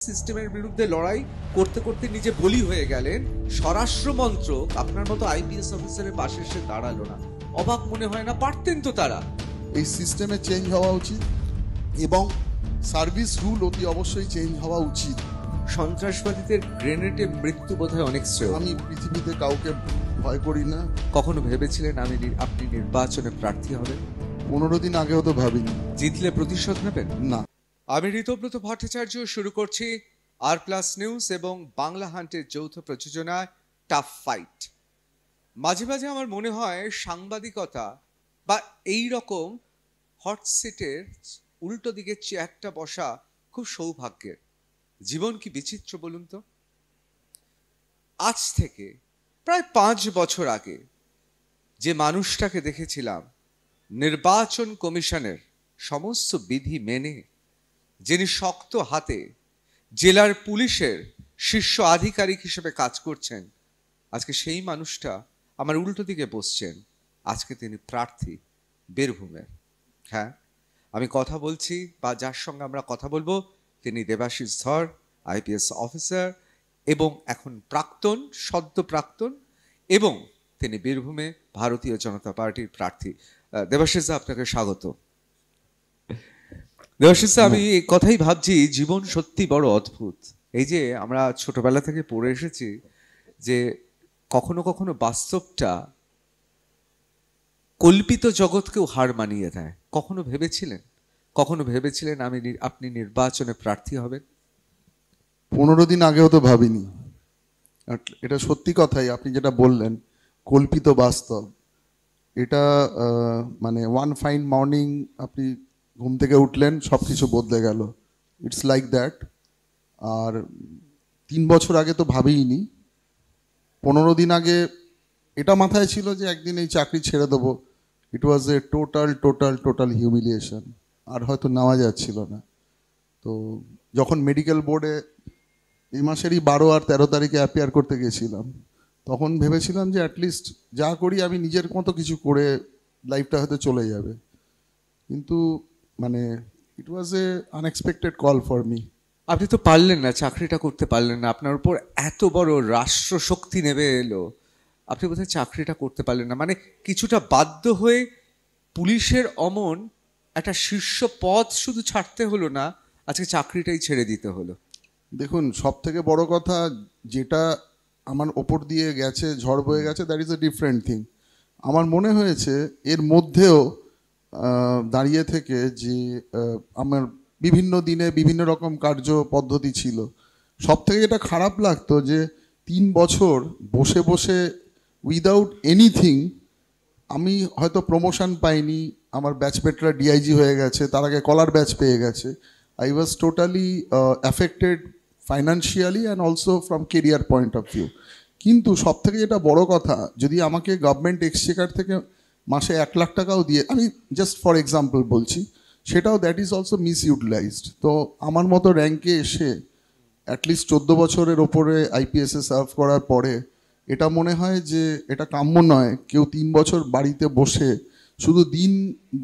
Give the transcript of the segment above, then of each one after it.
সিস্টেমের বিরুদ্ধে লড়াই করতে করতে নিজে বলি হয়ে গেলেন, স্বরাষ্ট্র মন্ত্রক আপনার মতো আইপিএস অফিসারের পাশে এসে দাঁড়ালো না। অবাক মনে হয় না? পারতেন তো তারা। এই সিস্টেমে চেঞ্জ হওয়া উচিত এবং সার্ভিস রুল অতি অবশ্যই চেঞ্জ হওয়া উচিত। সন্ত্রাসবাদীদের গ্রেনেডে মৃত্যু বোধহয় অনেক শ্রেয়। আমি পৃথিবীতে কাউকে ভয় করি না। কখনো ভেবেছিলেন আপনি নির্বাচনে প্রার্থী হবেন? 15 দিন আগেও তো ভাবিনি। জিতলে প্রতিশোধ নেবেন? না। আমি ঋতব্রত ভট্টাচার্য শুরু করছি আর প্লাস নিউজ এবং বাংলা হান্টের যৌথ প্রযোজনায় টাফ ফাইট। মাঝে মাঝে আমার মনে হয় সাংবাদিকতা বা এই রকম হট সিটের উল্টো দিকে চেয়ারটা বসা খুব সৌভাগ্যের। জীবন কি বিচিত্র বলুন তো। আজ থেকে প্রায় 5 বছর আগে যে মানুষটাকে দেখেছিলাম নির্বাচন কমিশনের সমস্ত বিধি মেনে, যিনি শক্ত হাতে জেলার পুলিশের শীর্ষ আধিকারিক হিসেবে কাজ করছেন, আজকে সেই মানুষটা আমার উল্টো দিকে বসছেন। আজকে তিনি প্রার্থী বীরভূমের। হ্যাঁ, আমি কথা বলছি বা যার সঙ্গে আমরা কথা বলবো তিনি দেবাশিস ধর, আইপিএস অফিসার এবং এখন প্রাক্তন, সদ্য প্রাক্তন, এবং তিনি বীরভূমে ভারতীয় জনতা পার্টির প্রার্থী। দেবাশিস, আপনাকে স্বাগত। দেবাশিস, আমি এই কথাই ভাবছি, জীবন সত্যি বড় অদ্ভুত। এই যে আমরা ছোটবেলা থেকে পড়ে এসেছি যে কখনো কখনো বাস্তবটা কল্পিত জগৎকেও হার মানিয়ে দেয়। কখনো ভেবেছিলেন আপনি নির্বাচনে প্রার্থী হবেন? 15 দিন আগেও তো ভাবিনি। এটা সত্যি কথাই, আপনি যেটা বললেন কল্পিত বাস্তব। এটা মানে ওয়ান ফাইন মর্নিং আপনি ঘুম থেকে উঠলেন, সব কিছু বদলে গেল। It's like that. আর 3 বছর আগে তো ভাবিনি। 15 দিন আগে এটা মাথায় ছিল যে একদিন এই চাকরি ছেড়ে দেবো। ইট ওয়াজ এ টোটাল হিউমিলিয়েশন। আর হয়তো নেওয়া যাচ্ছিল না। তো যখন মেডিকেল বোর্ডে এই মাসেরই 12 আর 13 তারিখে অ্যাপিয়ার করতে গেছিলাম, তখন ভেবেছিলাম যে অ্যাটলিস্ট যা করি আমি নিজের মতো কিছু করে লাইফটা হয়তো চলে যাবে। কিন্তু মানে ইট ওয়াজ এ আনএক্সপেক্টেড কল ফর মি। আপনি তো পারলেন না, চাকরিটা করতে পারলেন না। আপনার উপর এত বড় রাষ্ট্র শক্তি নেমে এলো, আপনি বোধহয় চাকরিটা করতে পারলেন না। মানে কিছুটা বাধ্য হয়ে পুলিশের অমন একটা শীর্ষ পদ শুধু ছাড়তে হলো না, আজকে চাকরিটাই ছেড়ে দিতে হলো। দেখুন, সব থেকে বড় কথা যেটা আমার ওপর দিয়ে গেছে, ঝড় বয়ে গেছে, that is a different thing. আমার মনে হয়েছে এর মধ্যেও দাঁড়িয়ে থেকে যে আমার বিভিন্ন দিনে বিভিন্ন রকম কার্য পদ্ধতি ছিল। সব থেকে যেটা খারাপ লাগতো যে 3 বছর বসে বসে উইদাউট এনিথিং আমি হয়তো প্রমোশন পাইনি, আমার ব্যাচমেটরা ডিআইজি হয়ে গেছে, তার আগে কলার ব্যাচ পেয়ে গেছে। I was totally affected financially and also from career point of view. কিন্তু সব থেকে যেটা বড় কথা, যদি আমাকে গভর্নমেন্ট এক্সচেকার থেকে মাসে 1 লাখ টাকাও দিয়ে, আমি জাস্ট ফর এক্সাম্পল বলছি, সেটাও দ্যাট ইজ অলসো মিসইউটিলাইজড। তো আমার মতো র্যাঙ্কে এসে অ্যাটলিস্ট 14 বছরের ওপরে আইপিএসে সার্ভ করার পরে এটা মনে হয় যে এটা কাম্য নয়। কেউ 3 বছর বাড়িতে বসে শুধু দিন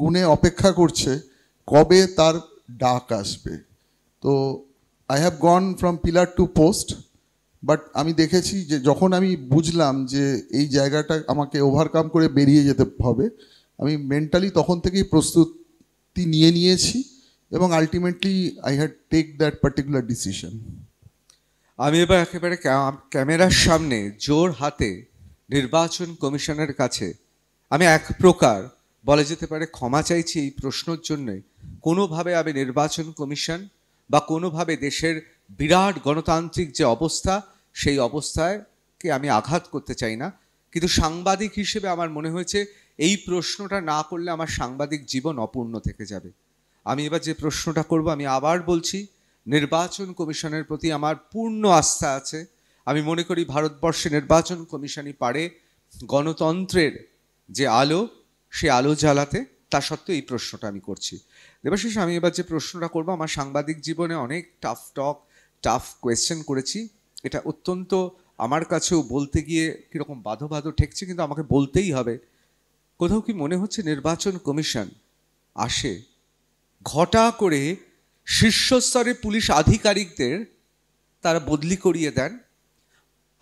গুনে অপেক্ষা করছে কবে তার ডাক আসবে। তো I have gone from pillar to post, but আমি দেখেছি যে যখন আমি বুঝলাম যে এই জায়গাটা আমাকে ওভারকাম করে বেরিয়ে যেতে হবে, আমি মেন্টালি তখন থেকেই প্রস্তুতি নিয়েছি এবং ultimately I had take that particular decision. আমি এবার একেবারে ক্যামেরার সামনে জোর হাতে নির্বাচন কমিশনের কাছে আমি এক প্রকার বলা যেতে পারে ক্ষমা চাইছি এই প্রশ্নের জন্যে। কোনোভাবে আমি নির্বাচন কমিশন বা কোনোভাবে দেশের বিরাট গণতান্ত্রিক যে অবস্থা, সেই অবস্থাকে আমি আঘাত করতে চাই না। কিন্তু সাংবাদিক হিসেবে আমার মনে হয়েছে এই প্রশ্নটা না করলে আমার সাংবাদিক জীবন অপূর্ণ থেকে যাবে। আমি এবার যে প্রশ্নটা করব, আমি আবার বলছি, নির্বাচন কমিশনের প্রতি আমার পূর্ণ আস্থা আছে। আমি মনে করি ভারতবর্ষে নির্বাচন কমিশনই পারে গণতন্ত্রের যে আলো, সে আলো জ্বালাতে। তা সত্ত্বেও এই প্রশ্নটা আমি করছি। দেবাশিস, আমি এবার যে প্রশ্নটা করবো, আমার সাংবাদিক জীবনে অনেক টাফ কোয়েশ্চেন করেছি। এটা অত্যন্ত আমার কাছেও বলতে গিয়ে কীরকম বাধো ঠেকছে, কিন্তু আমাকে বলতেই হবে। কোথাও কি মনে হচ্ছে নির্বাচন কমিশন আসে ঘটা করে শীর্ষস্তরে পুলিশ আধিকারিকদের তারা বদলি করিয়ে দেন।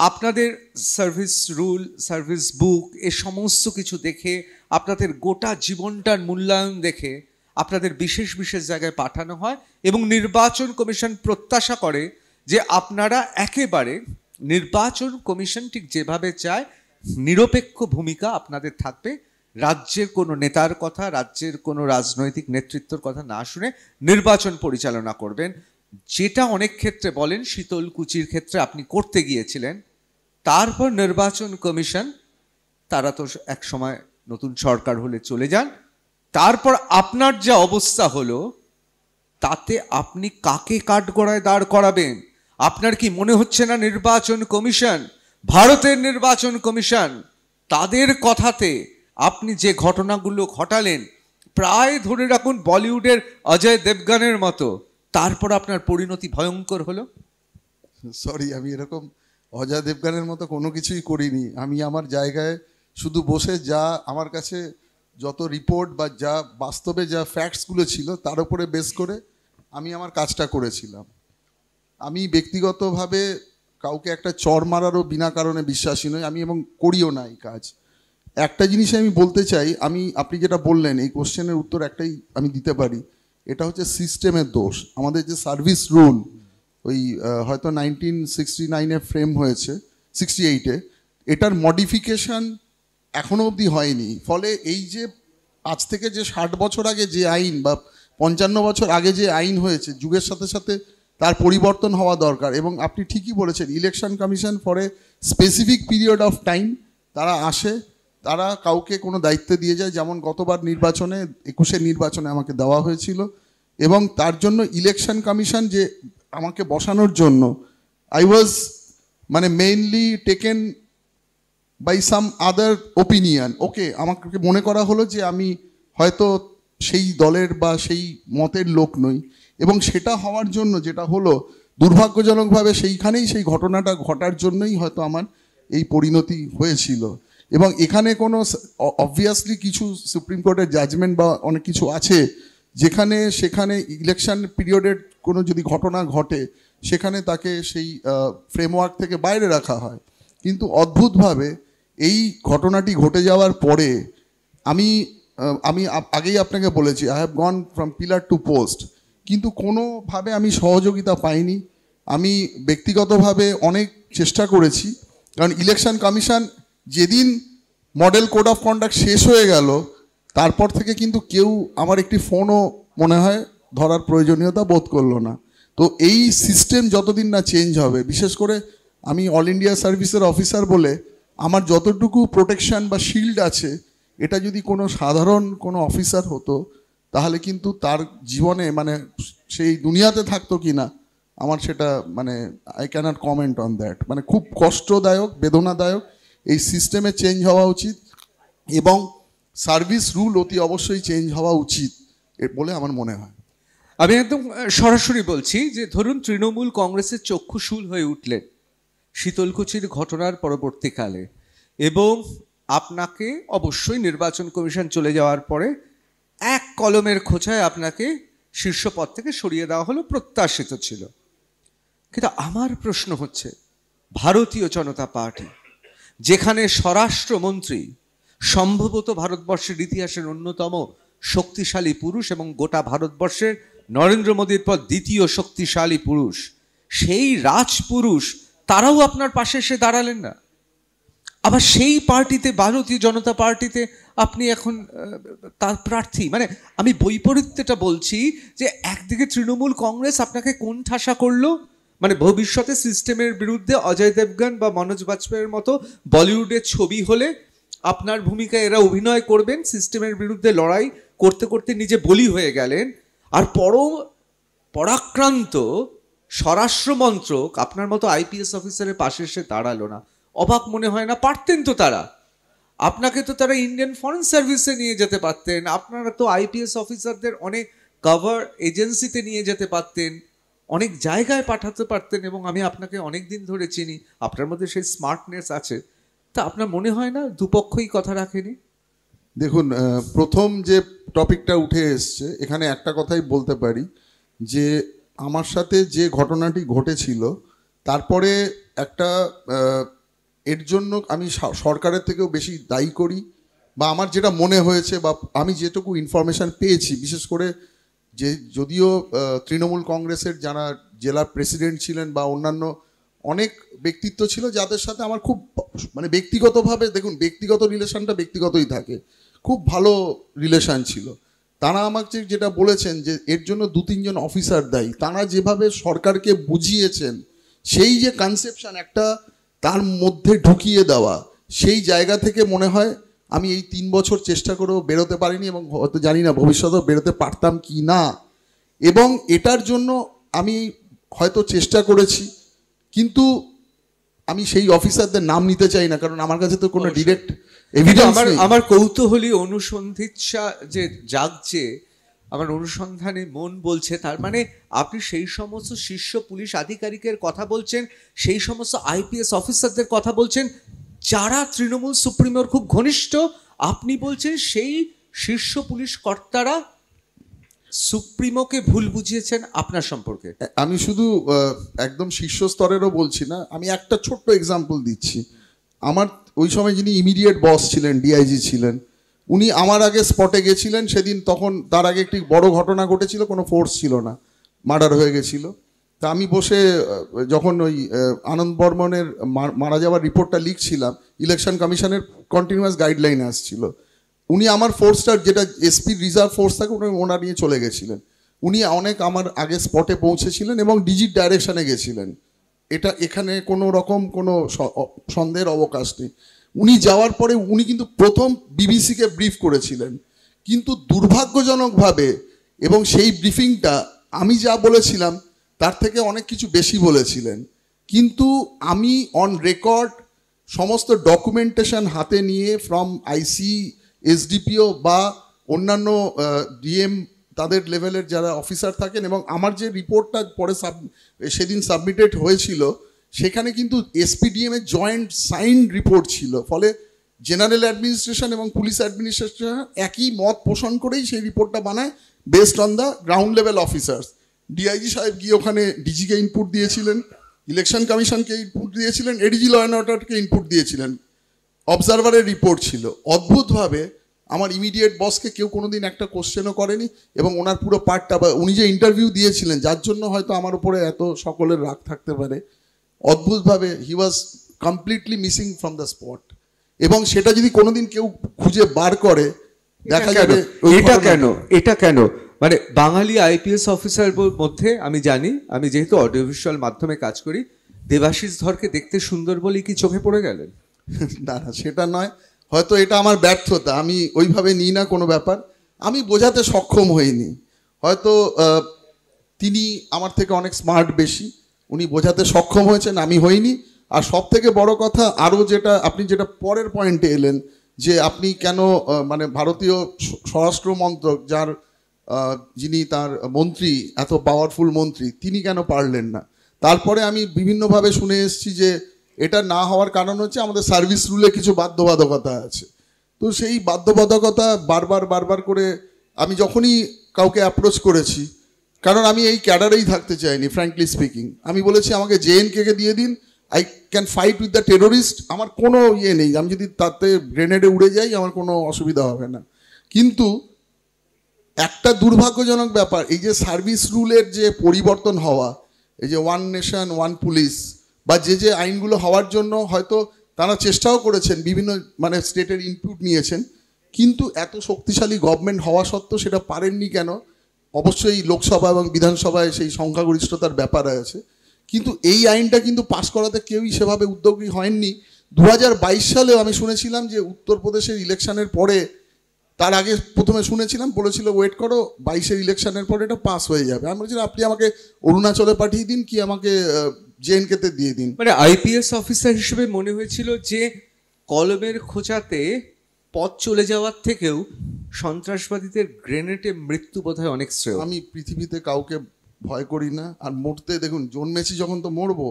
আপনাদের সার্ভিস রুল, সার্ভিস বুক, এ সমস্ত কিছু দেখে, আপনাদের গোটা জীবনটার মূল্যায়ন দেখে আপনাদের বিশেষ বিশেষ জায়গায় পাঠানো হয় এবং নির্বাচন কমিশন প্রত্যাশা করে যে আপনারা একেবারে নির্বাচন কমিশন ঠিক যেভাবে চায় নিরপেক্ষ ভূমিকা আপনাদের থাকবে, রাজ্যের কোনো নেতার কথা, রাজ্যের কোনো রাজনৈতিক নেতৃত্বর কথা না শুনে নির্বাচন পরিচালনা করবেন। যেটা অনেক ক্ষেত্রে বলেন শীতলকুচির ক্ষেত্রে আপনি করতে গিয়েছিলেন। তারপর নির্বাচন কমিশন, তারা তো এক সময় নতুন সরকার হলে চলে যান, তারপর আপনার যা অবস্থা হলো তাতে আপনি কাকে কাঠগড়ায় দাঁড় করাবেন? আপনার কি মনে হচ্ছে না নির্বাচন কমিশন, ভারতের নির্বাচন কমিশন, তাদের কথাতে আপনি যে ঘটনাগুলো ঘটালেন প্রায় ধরে রাখুন বলিউডের অজয় দেবগানের মতো, তারপর আপনার পরিণতি ভয়ঙ্কর হলো? সরি, আমি এরকম অজয় দেবগানের মতো কোনো কিছুই করিনি। আমি আমার জায়গায় শুধু বসে যা আমার কাছে যত রিপোর্ট বা যা বাস্তবে যা ফ্যাক্টসগুলো ছিল তার উপরে বেস করে আমি আমার কাজটা করেছিলাম। আমি ব্যক্তিগতভাবে কাউকে একটা চড় মারারও বিনা কারণে বিশ্বাসী নই আমি, এবং করিও না এই কাজ। একটা জিনিস আমি বলতে চাই, আপনি যেটা বললেন এই কোশ্চেনের উত্তর একটাই আমি দিতে পারি, এটা হচ্ছে সিস্টেমের দোষ। আমাদের যে সার্ভিস রুল ওই হয়তো 1969-এ ফ্রেম হয়েছে, 68-এ, এটার মডিফিকেশন এখনও অবধি হয়নি। ফলে এই যে আজ থেকে যে 60 বছর আগে যে আইন বা 55 বছর আগে যে আইন হয়েছে, যুগের সাথে সাথে তার পরিবর্তন হওয়া দরকার। এবং আপনি ঠিকই বলেছেন, election commission for a specific period of time তারা আসে, তারা কাউকে কোনো দায়িত্ব দিয়ে যায়, যেমন গতবার নির্বাচনে 21-এর নির্বাচনে আমাকে দেওয়া হয়েছিল। এবং তার জন্য ইলেকশন কমিশন যে আমাকে বসানোর জন্য আই ওয়াজ মানে mainly taken by some other opinion. Okay, আমাকে মনে করা হলো যে আমি হয়তো সেই দলের বা সেই মতের লোক নই, এবং সেটা হওয়ার জন্য যেটা হলো দুর্ভাগ্যজনকভাবে সেইখানেই সেই ঘটনাটা ঘটার জন্যই হয়তো আমার এই পরিণতি হয়েছিল। এবং এখানে কোনো অবভিয়াসলি কিছু সুপ্রিম কোর্টের জাজমেন্ট বা অনেক কিছু আছে যেখানে সেখানে ইলেকশন পিরিয়ডের কোনো যদি ঘটনা ঘটে সেখানে তাকে সেই ফ্রেমওয়ার্ক থেকে বাইরে রাখা হয়। কিন্তু অদ্ভুতভাবে এই ঘটনাটি ঘটে যাওয়ার পরে আমি আগেই আপনাকে বলেছি I have gone from pillar to post, কিন্তু কোনোভাবে আমি সহযোগিতা পাইনি। আমি ব্যক্তিগতভাবে অনেক চেষ্টা করেছি, কারণ ইলেকশন কমিশন যেদিন মডেল কোড অফ কন্ডাক্ট শেষ হয়ে গেল তারপর থেকে কিন্তু কেউ আমার একটি ফোনও মনে হয় ধরার প্রয়োজনীয়তা বোধ করলো না। তো এই সিস্টেম যতদিন না চেঞ্জ হবে, বিশেষ করে আমি অল ইন্ডিয়া সার্ভিসের অফিসার বলে আমার যতটুকু প্রোটেকশন বা শিল্ড আছে, এটা যদি কোনো সাধারণ কোনো অফিসার হতো তাহলে কিন্তু তার জীবনে মানে সেই দুনিয়াতে থাকতো কি না আমার সেটা মানে I cannot comment on that. মানে খুব কষ্টদায়ক, বেদনাদায়ক। এই সিস্টেমে চেঞ্জ হওয়া উচিত এবং সার্ভিস রুল অতি অবশ্যই চেঞ্জ হওয়া উচিত বলে আমার মনে হয়। আমি একদম সরাসরি বলছি যে ধরুন তৃণমূল কংগ্রেসের চক্ষুশূল হয়ে উঠলেন শীতলকুচির ঘটনার পরবর্তীকালে, এবং আপনাকে অবশ্যই নির্বাচন কমিশন চলে যাওয়ার পরে এক কলমের খোঁচায় আপনাকে শীর্ষ পদ থেকে সরিয়ে দেওয়া হলো, প্রত্যাশিত ছিল। কিন্তু আমার প্রশ্ন হচ্ছে, ভারতীয় জনতা পার্টি যেখানে স্বরাষ্ট্রমন্ত্রী সম্ভবত ভারতবর্ষের ইতিহাসের অন্যতম শক্তিশালী পুরুষ এবং গোটা ভারতবর্ষের নরেন্দ্র মোদীর পর দ্বিতীয় শক্তিশালী পুরুষ, সেই রাজপুরুষ তারাও আপনার পাশে এসে দাঁড়ালেন না। আবার সেই পার্টিতে, ভারতীয় জনতা পার্টিতে আপনি এখন তার প্রার্থী। মানে আমি বৈপরীত্যটা বলছি যে একদিকে তৃণমূল কংগ্রেস আপনাকে কোন ঠাসা করলো, মানে ভবিষ্যতে সিস্টেমের বিরুদ্ধে অজয় দেবগন বা মনোজ বাজপেয়ীর মতো বলিউডের ছবি হলে আপনার ভূমিকায় এরা অভিনয় করবেন, সিস্টেমের বিরুদ্ধে লড়াই করতে করতে নিজে বলি হয়ে গেলেন। আর পরাক্রান্ত স্বরাষ্ট্রমন্ত্রক আপনার মতো আইপিএস অফিসারের পাশে এসে দাঁড়ালো না। অবাক মনে হয় না? পারতেন তো তারা, আপনাকে তো তারা ইন্ডিয়ান ফরেন সার্ভিসে নিয়ে যেতে পারতেন, আপনারা তো আইপিএস অফিসারদের অনেক কভার এজেন্সিতে নিয়ে যেতে পারতেন, অনেক জায়গায় পাঠাতে পারতেন। এবং আমি আপনাকে অনেক দিন ধরে চিনি, আপনার মধ্যে সেই স্মার্টনেস আছে। তা আপনার মনে হয় না দুপক্ষই কথা রাখেনি? দেখুন, প্রথম যে টপিকটা উঠে এসছে এখানে একটা কথাই বলতে পারি যে আমার সাথে যে ঘটনাটি ঘটেছিল তারপরে একটা এর জন্য আমি সরকারের থেকেও বেশি দায়ী করি, বা আমার যেটা মনে হয়েছে বা আমি যেটুকু ইনফরমেশন পেয়েছি, বিশেষ করে যে যদিও তৃণমূল কংগ্রেসের যারা জেলা প্রেসিডেন্ট ছিলেন বা অন্যান্য অনেক ব্যক্তিত্ব ছিল যাদের সাথে আমার খুব মানে ব্যক্তিগতভাবে, দেখুন ব্যক্তিগত রিলেশনটা ব্যক্তিগতই থাকে, খুব ভালো রিলেশন ছিল। তারা আমাকে যেটা বলেছেন যে এর জন্য 2-3 জন অফিসার দায়ী। তারা যেভাবে সরকারকে বুঝিয়েছেন, সেই যে কনসেপশন একটা তার মধ্যে ঢুকিয়ে দেওয়া, সেই জায়গা থেকে মনে হয় আমি এই 3 বছর চেষ্টা করেও বেরোতে পারিনি, এবং হয়তো জানি না ভবিষ্যতেও বেরোতে পারতাম কি না। এবং এটার জন্য আমি হয়তো চেষ্টা করেছি, কিন্তু আমি সেই অফিসারদের নাম নিতে চাই না, কারণ আমার কাছে তো কোনো ডিরেক্ট এভিডেন্স নেই। আমার কৌতূহলী অনুসন্ধিৎসা যে জাগছে, আমার অনুসন্ধানে মন বলছে, তার মানে আপনি সেই সমস্ত শীর্ষ পুলিশ আধিকারিকের কথা বলছেন, সেই সমস্ত আইপিএস অফিসারদের কথা বলছেন যারা তৃণমূল সুপ্রিমোর খুব ঘনিষ্ঠ। আপনি বলছেন সেই শীর্ষ পুলিশ কর্তারা সুপ্রিমোকে ভুল বুঝিয়েছেন আপনার সম্পর্কে। আমি শুধু একদম শীর্ষ স্তরেরও বলছি না, আমি একটা ছোট্ট এক্সাম্পল দিচ্ছি। আমার ওই সময় যিনি ইমিডিয়েট বস ছিলেন, ডিআইজি ছিলেন, উনি আমার আগে স্পটে গেছিলেন সেদিন। তখন তার আগে একটি বড় ঘটনা ঘটেছিল, কোনো ফোর্স ছিল না, মার্ডার হয়ে গেছিল। তা আমি বসে যখন ওই আনন্দ বর্মনের মারা যাওয়ার রিপোর্টটা লিখছিলাম, ইলেকশন কমিশনের কন্টিনিউয়াস গাইডলাইন আসছিল। উনি আমার ফোর্সটার, যেটা এসপি রিজার্ভ ফোর্স থাকে, উনি ওনার নিয়ে চলে গেছিলেন। উনি অনেক আমার আগে স্পটে পৌঁছেছিলেন এবং ডিজির ডাইরেকশনে গেছিলেন। এখানে কোনো রকম কোনো সন্দেহের অবকাশ নেই। উনি যাওয়ার পরে উনি কিন্তু প্রথম বিবিসিকে ব্রিফ করেছিলেন, কিন্তু দুর্ভাগ্যজনকভাবে, এবং সেই ব্রিফিংটা আমি যা বলেছিলাম তার থেকে অনেক কিছু বেশি বলেছিলেন। কিন্তু আমি অন রেকর্ড সমস্ত ডকুমেন্টেশন হাতে নিয়ে ফ্রম আইসি, এসডিপিও বা অন্যান্য ডিএম, তাদের লেভেলের যারা অফিসার থাকেন, এবং আমার যে রিপোর্টটা পরে সেদিন সাবমিটেড হয়েছিল, সেখানে কিন্তু এসপিডিএম এর জয়েন্ট সাইন্ড রিপোর্ট ছিল। ফলে জেনারেল অ্যাডমিনিস্ট্রেশন এবং পুলিশ অ্যাডমিনিস্ট্রেশন একই মত পোষণ করেই সেই রিপোর্টটা বানায়, based on the ground level officers. DIG সাহেব গিয়ে ওখানে ডিজিকে ইনপুট দিয়েছিলেন, ইলেকশন কমিশনকে ইনপুট দিয়েছিলেন, এডিজি ল অ্যান্ড অর্ডারকে ইনপুট দিয়েছিলেন, অবজারভারের রিপোর্ট ছিল। অদ্ভুতভাবে আমার ইমিডিয়েট বসকে কেউ কোনোদিন একটা কোশ্চেনও করেনি, এবং ওনার পুরো পার্টটা, বা উনি যে ইন্টারভিউ দিয়েছিলেন, যার জন্য হয়তো আমার উপরে এত সকলের রাগ থাকতে পারে, অদ্ভুতভাবে he was completely missing from the spot. এবং সেটা যদি কোনোদিন কেউ খুঁজে বার করে, দেখা যাবে এটা কেন মানে বাঙালি আইপিএস অফিসার মধ্যে আমি জানি, আমি যেহেতু অডিও ভিজুয়াল মাধ্যমে কাজ করি, দেবাশিস ধরকে দেখতে সুন্দর বলেই কি চোখে পড়ে গেলেন? না না, সেটা নয়, হয়তো এটা আমার ব্যর্থতা, আমি ওইভাবে নিই না কোনো ব্যাপার, আমি বোঝাতে সক্ষম হইনি। হয়তো তিনি আমার থেকে অনেক স্মার্ট বেশি, উনি বোঝাতে সক্ষম হয়েছেন, আমি হইনি। আর সব থেকে বড় কথা, আরও যেটা আপনি যেটা পরের পয়েন্টে এলেন, যে আপনি কেন মানে ভারতীয় স্বরাষ্ট্র মন্ত্রক, যার যিনি তার মন্ত্রী, এত পাওয়ারফুল মন্ত্রী, তিনি কেন পারলেন না? তারপরে আমি বিভিন্নভাবে শুনে এসেছি যে এটা না হওয়ার কারণ হচ্ছে আমাদের সার্ভিস রুলে কিছু বাধ্যবাধকতা আছে। তো সেই বাধ্যবাধকতা বারবার করে আমি যখনই কাউকে অ্যাপ্রোচ করেছি, কারণ আমি এই ক্যাডারেই থাকতে চাইনি, ফ্র্যাঙ্কলি স্পিকিং, আমি বলেছি আমাকে জেএনকে দিয়ে দিন, I can fight with the terrorist, আমার কোনো ইয়ে নেই, আমি যদি তাতে গ্রেনেডে উড়ে যাই আমার কোনো অসুবিধা হবে না। কিন্তু একটা দুর্ভাগ্যজনক ব্যাপার, এই যে সার্ভিস রুলের যে পরিবর্তন হওয়া, এই যে ওয়ান নেশন ওয়ান পুলিশ, বা যে আইনগুলো হওয়ার জন্য হয়তো তারা চেষ্টাও করেছেন, বিভিন্ন মানে স্টেটের ইনপুট নিয়েছেন, কিন্তু এত শক্তিশালী গভর্নমেন্ট হওয়া সত্ত্বেও সেটা পারেননি কেন? অবশ্যই লোকসভা এবং বিধানসভায় সেই সংখ্যাগরিষ্ঠতার ব্যাপার আছে, কিন্তু এই আইনটা কিন্তু পাস করাতে কেউই সেভাবে উদ্যোগী হয়নি। 2022 সালেও আমি শুনেছিলাম যে উত্তরপ্রদেশের ইলেকশনের পরে, তার আগে প্রথমে শুনেছিলাম, বলেছিল ওয়েট করো 22-এর ইলেকশনের পরে এটা পাস হয়ে যাবে। আমি বলছিলাম আপনি আমাকে অরুণাচলে পাঠিয়ে দিন, কি আমাকে জেএনকেতে দিয়ে দিন। মানে আইপিএস অফিসার হিসেবে মনে হয়েছিল যে কলমের খোঁচাতে পথ চলে যাওয়ার থেকেও সন্ত্রাসবাদীদের গ্রেনেডে মৃত্যু বোধহয় অনেক শ্রেয়। আমি পৃথিবীতে কাউকে ভয় করি না, আর মরতে, দেখুন জন্মেছি যখন তো মরবো,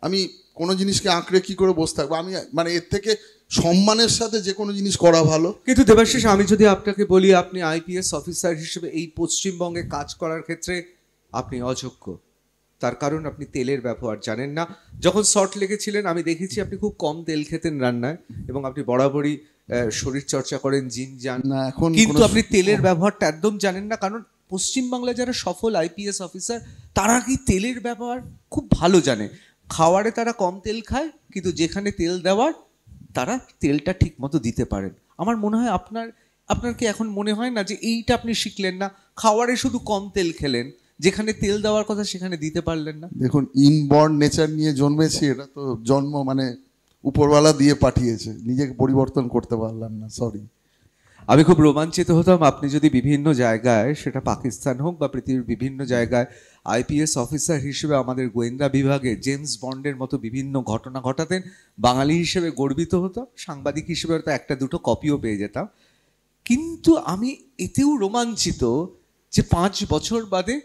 আমি কোনো জিনিসকে আঁকড়ে কি করে বসে থাকবো? আমি মানে এর থেকে সম্মানের সাথে যে কোনো জিনিস করা ভালো। কিন্তু দেবাশিস, আমি যদি আপনাকে বলি আপনি আইপিএস অফিসার হিসেবে এই পশ্চিমবঙ্গে কাজ করার ক্ষেত্রে আপনি অযোগ্য, তার কারণ আপনি তেলের ব্যবহার জানেন না। যখন শর্ট লেগেছিলেন আমি দেখেছি আপনি খুব কম তেল খেতেন রান্নায়, এবং আপনি বরাবরই শরীর চর্চা করেন, জিম যান, না এখন কিন্তু কোনো আপনি তেলের ব্যবহারটা একদম জানেন না। কারণ পশ্চিমবাংলায় যারা সফল আইপিএস অফিসার তারা কি তেলের ব্যবহার খুব ভালো জানে। খাওয়ারে তারা কম তেল খায়, কিন্তু যেখানে তেল দেওয়ার তারা তেলটা ঠিক মতো দিতে পারেন। আমার মনে হয় আপনার কি এখন মনে হয় না যে এইটা আপনি শিখলেন না, খাওয়ারে শুধু কম তেল খেলেন, যেখানে তেল দেওয়ার কথা সেখানে দিতে পারলেন না? দেখুন, ইনবর্ন নেচার নিয়ে জন্মেছি, এটা তো জন্ম মানে উপরওয়ালা দিয়ে পাঠিয়েছে, নিজেকে পরিবর্তন করতে পারলাম না, সরি। আমি খুব রোমাঞ্চিত হতাম আপনি যদি বিভিন্ন জায়গায়, সেটা পাকিস্তান হোক বা পৃথিবীর বিভিন্ন জায়গায়, আইপিএস অফিসার হিসেবে আমাদের গোয়েন্দা বিভাগে জেমস বন্ডের মতো বিভিন্ন ঘটনা ঘটাতেন। বাঙালি হিসেবে গর্বিত হতাম, সাংবাদিক হিসেবে হয়তো একটা দুটো কপিও পেয়ে যেতাম। কিন্তু আমি এতেও রোমাঞ্চিত যে 5 বছর বাদে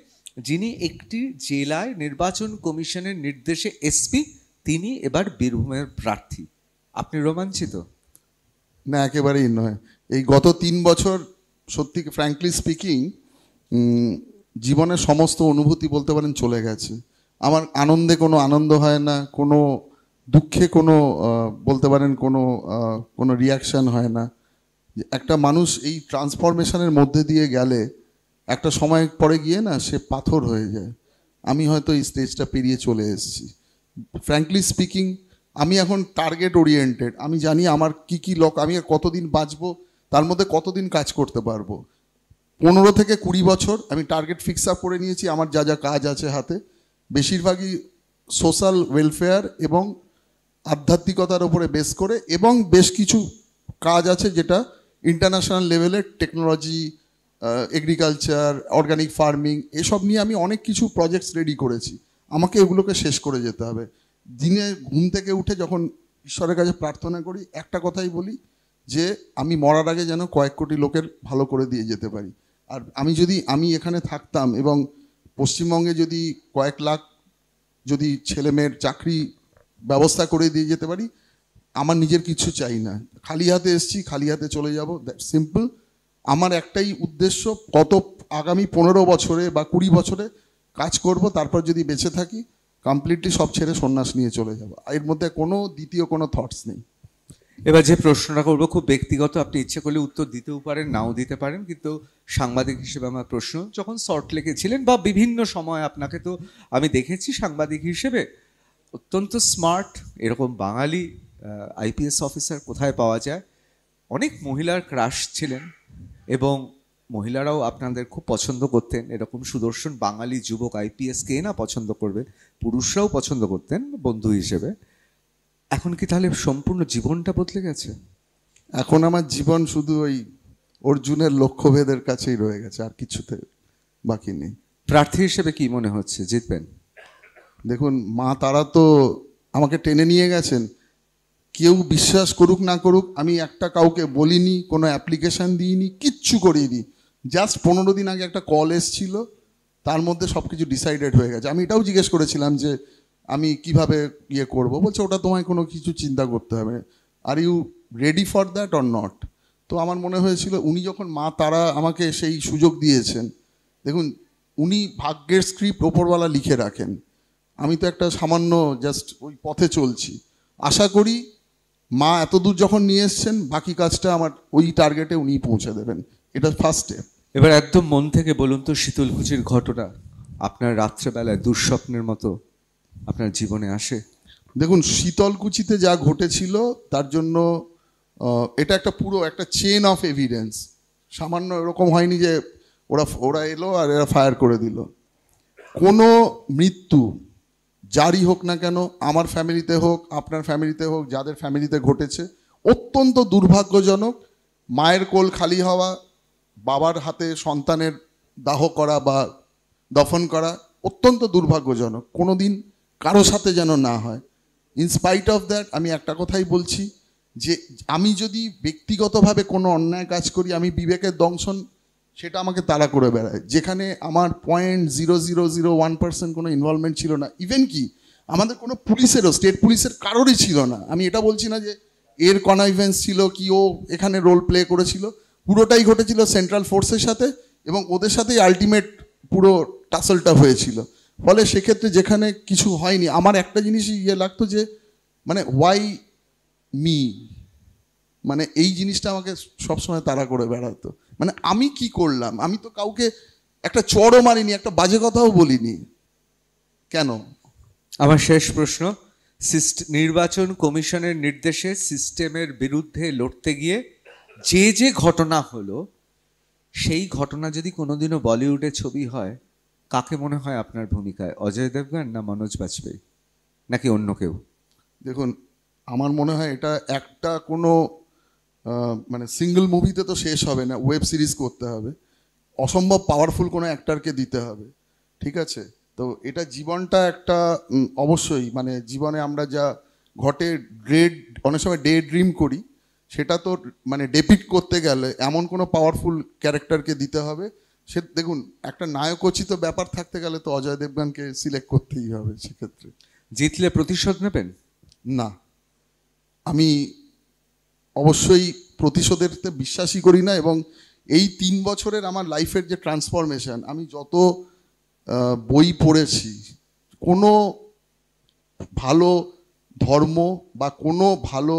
যিনি একটি জেলায় নির্বাচন কমিশনের নির্দেশে এসপি, তিনি এবার বীরভূমের প্রার্থী। আপনি রোমাঞ্চিত? না, একেবারেই নয়। এই গত 3 বছর সত্যি ফ্র্যাঙ্কলি স্পিকিং জীবনের সমস্ত অনুভূতি বলতে পারেন চলে গেছে। আমার আনন্দে কোনো আনন্দ হয় না, কোনো দুঃখে কোনো বলতে পারেন কোনো রিয়াকশান হয় না। একটা মানুষ এই ট্রান্সফরমেশনের মধ্যে দিয়ে গেলে একটা সময় পরে গিয়ে না সে পাথর হয়ে যায়। আমি হয়তো এই স্টেজটা পেরিয়ে চলে এসেছি। ফ্র্যাঙ্কলি স্পিকিং আমি এখন টার্গেট ওরিয়েন্টেড। আমি জানি আমার কি আমি কতদিন বাঁচবো, তার মধ্যে কতদিন কাজ করতে পারবো। 15 থেকে 20 বছর আমি টার্গেট ফিক্স আপ করে নিয়েছি। আমার যা যা কাজ আছে হাতে, বেশিরভাগই সোশ্যাল ওয়েলফেয়ার এবং আধ্যাত্মিকতার উপরে বেস করে, এবং বেশ কিছু কাজ আছে যেটা ইন্টারন্যাশনাল লেভেলের টেকনোলজি, এগ্রিকালচার, অর্গানিক ফার্মিং, এসব নিয়ে আমি অনেক কিছু প্রজেক্টস রেডি করেছি। আমাকে এগুলোকে শেষ করে যেতে হবে। দিনে ঘুম থেকে উঠে যখন ঈশ্বরের কাছে প্রার্থনা করি, একটা কথাই বলি যে আমি মরার আগে যেন কয়েক কোটি লোকের ভালো করে দিয়ে যেতে পারি। আর আমি এখানে থাকতাম এবং পশ্চিমবঙ্গে যদি কয়েক লাখ যদি ছেলে মেয়ের চাকরি ব্যবস্থা করে দিয়ে যেতে পারি, আমার নিজের কিছু চাই না। খালি হাতে এসছি, খালি হাতে চলে যাব, দ্যাট সিম্পল। আমার একটাই উদ্দেশ্য, আগামী 15 বছরে বা 20 বছরে কাজ করব, তারপর যদি বেঁচে থাকি কমপ্লিটলি সব ছেড়ে সন্ন্যাস নিয়ে চলে যাব। এর মধ্যে দ্বিতীয় কোনো থটস নেই। এবার যে প্রশ্নটা করবো খুব ব্যক্তিগত, আপনি ইচ্ছে করলে উত্তর দিতেও পারেন, নাও দিতে পারেন, কিন্তু সাংবাদিক হিসেবে আমার প্রশ্ন, যখন শর্ট লেগেছিলেন বা বিভিন্ন সময় আপনাকে তো আমি দেখেছি সাংবাদিক হিসেবে অত্যন্ত স্মার্ট, এরকম বাঙালি আইপিএস অফিসার কোথায় পাওয়া যায়? অনেক মহিলার ক্রাশ ছিলেন এবং মহিলারাও আপনাদের খুব পছন্দ করতেন। এরকম সুদর্শন বাঙালি যুবক আইপিএস কে না পছন্দ করবে, পুরুষরাও পছন্দ করতেন বন্ধু হিসেবে। এখন কি তাহলে সম্পূর্ণ জীবনটা বদলে গেছে? এখন আমার জীবন শুধু ওই অর্জুনের লক্ষ্যভেদের কাছেই রয়ে গেছে, আর কিছুতে বাকি নেই। প্রার্থী হিসেবে কি মনে হচ্ছে, জিতবেন? দেখুন, মা তারা তো আমাকে টেনে নিয়ে গেছেন। কেউ বিশ্বাস করুক না করুক, আমি একটা কাউকে বলিনি, কোনো অ্যাপ্লিকেশান দিইনি, কিচ্ছু করিনি। জাস্ট 15 দিন আগে একটা কল এসছিল, তার মধ্যে সব কিছু ডিসাইডেড হয়ে গেছে। আমি এটাও জিজ্ঞেস করেছিলাম যে আমি কিভাবে করব। বলছে ওটা তোমায় কোনো কিছু চিন্তা করতে হবে, are you ready for that or not. তো আমার মনে হয়েছিল উনি যখন মা তারা আমাকে সেই সুযোগ দিয়েছেন, দেখুন উনি ভাগ্যের স্ক্রিপ্ট ওপরওয়ালা লিখে রাখেন। আমি তো একটা সামান্য জাস্ট ওই পথে চলছি। আশা করি মা এত দূর যখন নিয়ে এসছেন, বাকি কাজটা আমার ওই টার্গেটে উনি পৌঁছে দেবেন। এটা ফার্স্ট স্টেপ। এবার একদম মন থেকে বলুন তো, শীতলকুচির ঘটনা আপনার রাত্রেবেলায় দুঃস্বপ্নের মতো আপনার জীবনে আসে? দেখুন, শীতলকুচিতে যা ঘটেছিল তার জন্য এটা একটা পুরো একটা চেন অফ এভিডেন্স। সামান্য এরকম হয়নি যে ওরা এলো আর এরা ফায়ার করে দিল। কোনো মৃত্যু যারই হোক না কেন, আমার ফ্যামিলিতে হোক, আপনার ফ্যামিলিতে হোক, যাদের ফ্যামিলিতে ঘটেছে, অত্যন্ত দুর্ভাগ্যজনক। মায়ের কোল খালি হওয়া, বাবার হাতে সন্তানের দাহ করা বা দফন করা অত্যন্ত দুর্ভাগ্যজনক। কোনো দিন কারো সাথে যেন না হয়। ইনস্পাইট অফ দ্যাট আমি একটা কথাই বলছি যে আমি যদি ব্যক্তিগতভাবে কোনো অন্যায় কাজ করি, আমি বিবেকের দংশন সেটা আমাকে তাড়া করে বেড়ায়। যেখানে আমার 0.0001% কোনো ইনভলভমেন্ট ছিল না। ইভেন কি আমাদের কোনো পুলিশেরও, স্টেট পুলিশের কারোরই ছিল না। আমি এটা বলছি না যে এর কনাইভেন্স ছিল কি ও এখানে রোল প্লে করেছিল। পুরোটাই ঘটেছিল সেন্ট্রাল ফোর্সের সাথে, এবং ওদের সাথেই আলটিমেট পুরো টাসলটা হয়েছিল। ফলে সেক্ষেত্রে যেখানে কিছু হয়নি, আমার একটা জিনিসই লাগতো যে মানে ওয়াই মি, মানে এই জিনিসটা আমাকে সবসময় তাড়া করে বেড়াতো। মানে আমি কি করলাম? আমি তো কাউকে একটা চড়ও মারিনি, একটা বাজে কথাও বলিনি, কেন? আমার শেষ প্রশ্ন, নির্বাচন কমিশনের নির্দেশে সিস্টেমের বিরুদ্ধে লড়তে গিয়ে যে ঘটনা হলো, সেই ঘটনা যদি কোনোদিনও বলিউডে ছবি হয়, কাকে মনে হয় আপনার ভূমিকায়? অজয় দেবগন না মনোজ বাজপেয়ী, নাকি অন্য কেউ? দেখুন, আমার মনে হয় এটা একটা কোনো মানে সিঙ্গেল মুভিতে তো শেষ হবে না, ওয়েব সিরিজ করতে হবে, অসম্ভব পাওয়ারফুল কোনো অ্যাক্টরকে দিতে হবে, ঠিক আছে? তো এটা জীবনটা একটা অবশ্যই মানে জীবনে আমরা যা ঘটে অনেক সময় ডে ড্রিম করি, সেটা তো মানে ডেপিক্ট করতে গেলে এমন কোনো পাওয়ারফুল ক্যারেক্টারকে দিতে হবে। সে দেখুন, একটা নায়কোচিত ব্যাপার থাকতে গেলে তো অজয় দেবগনকে সিলেক্ট করতেই হবে সেক্ষেত্রে। জিতলে প্রতিশোধ নেবেন? না, আমি অবশ্যই প্রতিশোধের বিশ্বাসই করি না। এবং এই 3 বছরের আমার লাইফের যে ট্রান্সফরমেশন, আমি যত বই পড়েছি, কোনো ভালো ধর্ম বা কোনো ভালো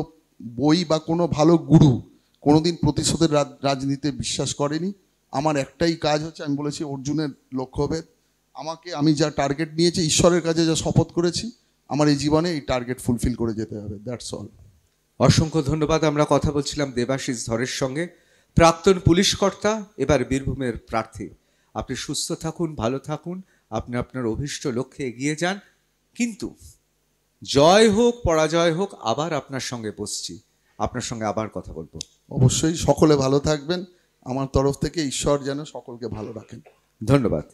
বই বা কোনো ভালো গুরু কোনোদিন প্রতিশোধের রাজনীতিতে বিশ্বাস করেনি। আমার একটাই কাজ হচ্ছে, আমি বলেছি অর্জুনের লক্ষ্যভেদ, আমি যা টার্গেট নিয়েছি, ঈশ্বরের কাছে যা শপথ করেছি, আমার এই জীবনে এই টার্গেট ফুলফিল করে যেতে হবে, দ্যাটস অল। অসংখ্য ধন্যবাদ। আমরা কথা বলছিলাম দেবাশিস ধরের সঙ্গে, প্রাক্তন পুলিশ কর্তা, এবার বীরভূমের প্রার্থী। আপনি সুস্থ থাকুন, ভালো থাকুন, আপনি আপনার অভীষ্ট লক্ষ্যে এগিয়ে যান। কিন্তু জয় হোক পরাজয় হোক, আবার আপনার সঙ্গে বসছি, আপনার সঙ্গে আবার কথা বলবো। অবশ্যই সকলে ভালো থাকবেন। আমার তরফ থেকে ঈশ্বর যেন সকলকে ভালো রাখেন। ধন্যবাদ।